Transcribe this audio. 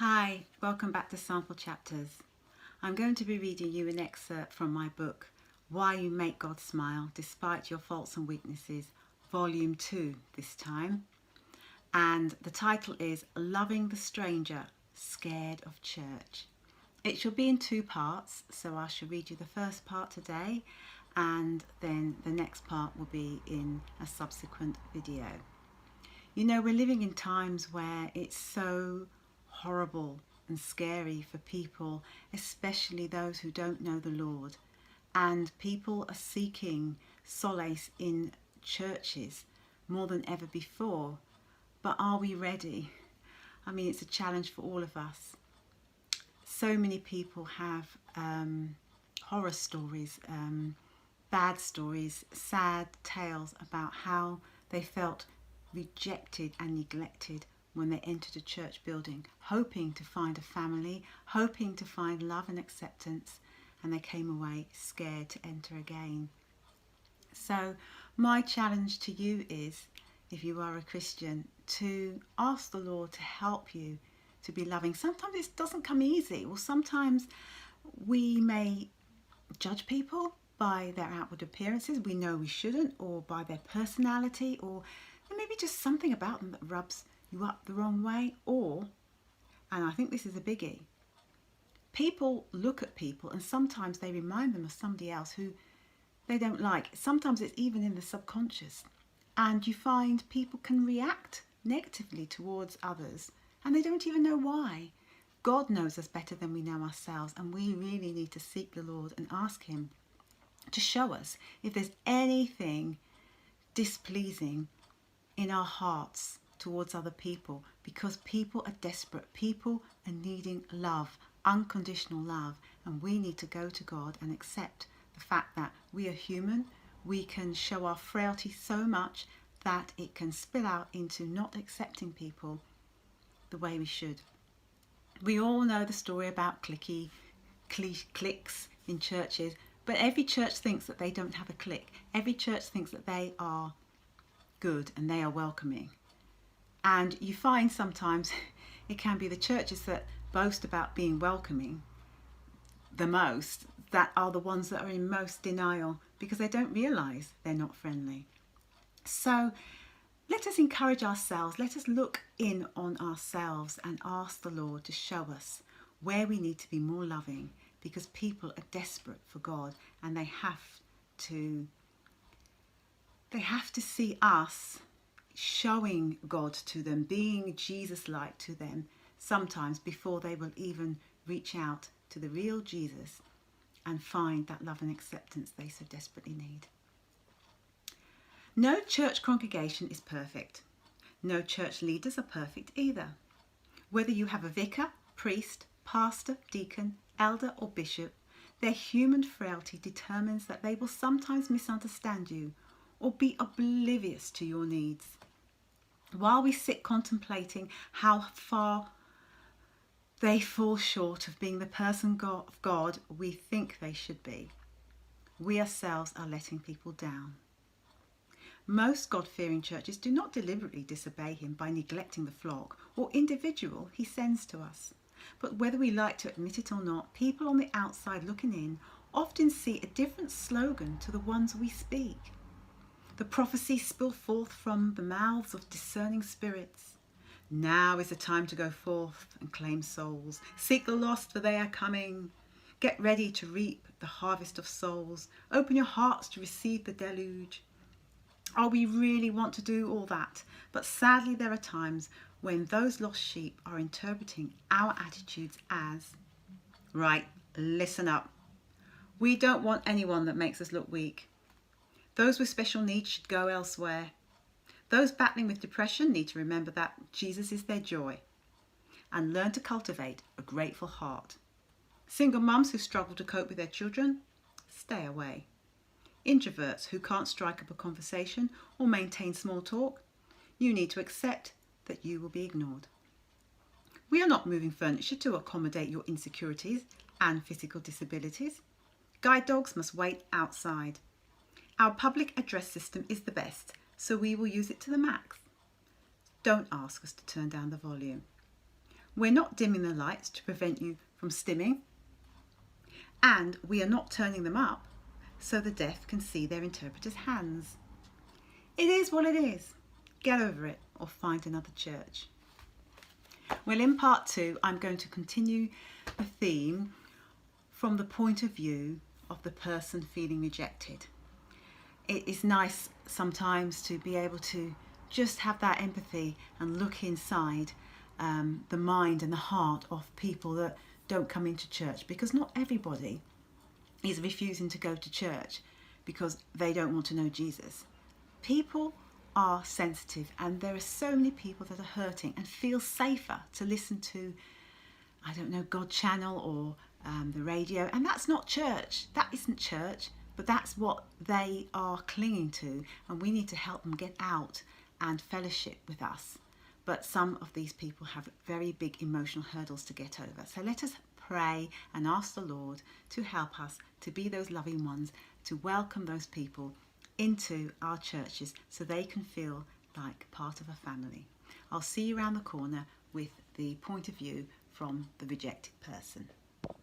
Hi, welcome back to Sample Chapters. I'm going to be reading you an excerpt from my book, Why You Make God Smile Despite Your Faults and Weaknesses, Volume 2 this time. And the title is Loving the Stranger, Scared of Church. It shall be in two parts, so I shall read you the first part today, and then the next part will be in a subsequent video. You know, we're living in times where it's so horrible and scary for people, especially those who don't know the Lord. And people are seeking solace in churches more than ever before. But are we ready? I mean, it's a challenge for all of us. So many people have horror stories, bad stories, sad tales about how they felt rejected and neglected when they entered a church building, hoping to find a family, hoping to find love and acceptance, and they came away scared to enter again. So my challenge to you is, if you are a Christian, to ask the Lord to help you to be loving. Sometimes it doesn't come easy, or sometimes we may judge people by their outward appearances. We know we shouldn't, or by their personality, or maybe just something about them that rubs you up the wrong way. Or, and I think this is a biggie, people look at people and sometimes they remind them of somebody else who they don't like. Sometimes it's even in the subconscious, and you find people can react negatively towards others and they don't even know why. God knows us better than we know ourselves, and we really need to seek the Lord and ask Him to show us if there's anything displeasing in our hearts towards other people, because people are desperate. People are needing love, unconditional love, and we need to go to God and accept the fact that we are human. We can show our frailty so much that it can spill out into not accepting people the way we should. We all know the story about cliques in churches, but every church thinks that they don't have a clique. Every church thinks that they are good and they are welcoming. And you find sometimes it can be the churches that boast about being welcoming the most that are the ones that are in most denial, because they don't realise they're not friendly. So let us encourage ourselves. Let us look in on ourselves and ask the Lord to show us where we need to be more loving, because people are desperate for God, and they have to see us showing God to them, being Jesus-like to them sometimes, before they will even reach out to the real Jesus and find that love and acceptance they so desperately need. No church congregation is perfect. No church leaders are perfect either. Whether you have a vicar, priest, pastor, deacon, elder or bishop, their human frailty determines that they will sometimes misunderstand you or be oblivious to your needs. While we sit contemplating how far they fall short of being the person of God we think they should be, we ourselves are letting people down. Most God-fearing churches do not deliberately disobey Him by neglecting the flock or individual He sends to us. But whether we like to admit it or not, people on the outside looking in often see a different slogan to the ones we speak. The prophecies spill forth from the mouths of discerning spirits. Now is the time to go forth and claim souls. Seek the lost, for they are coming. Get ready to reap the harvest of souls. Open your hearts to receive the deluge. Oh, we really want to do all that, but sadly there are times when those lost sheep are interpreting our attitudes as, right, listen up. We don't want anyone that makes us look weak. Those with special needs should go elsewhere. Those battling with depression need to remember that Jesus is their joy and learn to cultivate a grateful heart. Single mums who struggle to cope with their children, stay away. Introverts who can't strike up a conversation or maintain small talk, you need to accept that you will be ignored. We are not moving furniture to accommodate your insecurities and physical disabilities. Guide dogs must wait outside. Our public address system is the best, so we will use it to the max. Don't ask us to turn down the volume. We're not dimming the lights to prevent you from stimming, and we are not turning them up so the deaf can see their interpreter's hands. It is what it is. Get over it or find another church. Well, in part 2, I'm going to continue the theme from the point of view of the person feeling rejected. It is nice sometimes to be able to just have that empathy and look inside the mind and the heart of people that don't come into church, because not everybody is refusing to go to church because they don't want to know Jesus. People are sensitive, and there are so many people that are hurting and feel safer to listen to, I don't know, God channel or the radio, and that's not church. That isn't church, but that's what they are clinging to, and we need to help them get out and fellowship with us. But some of these people have very big emotional hurdles to get over. So let us pray and ask the Lord to help us to be those loving ones, to welcome those people into our churches so they can feel like part of a family. I'll see you around the corner with the point of view from the rejected person.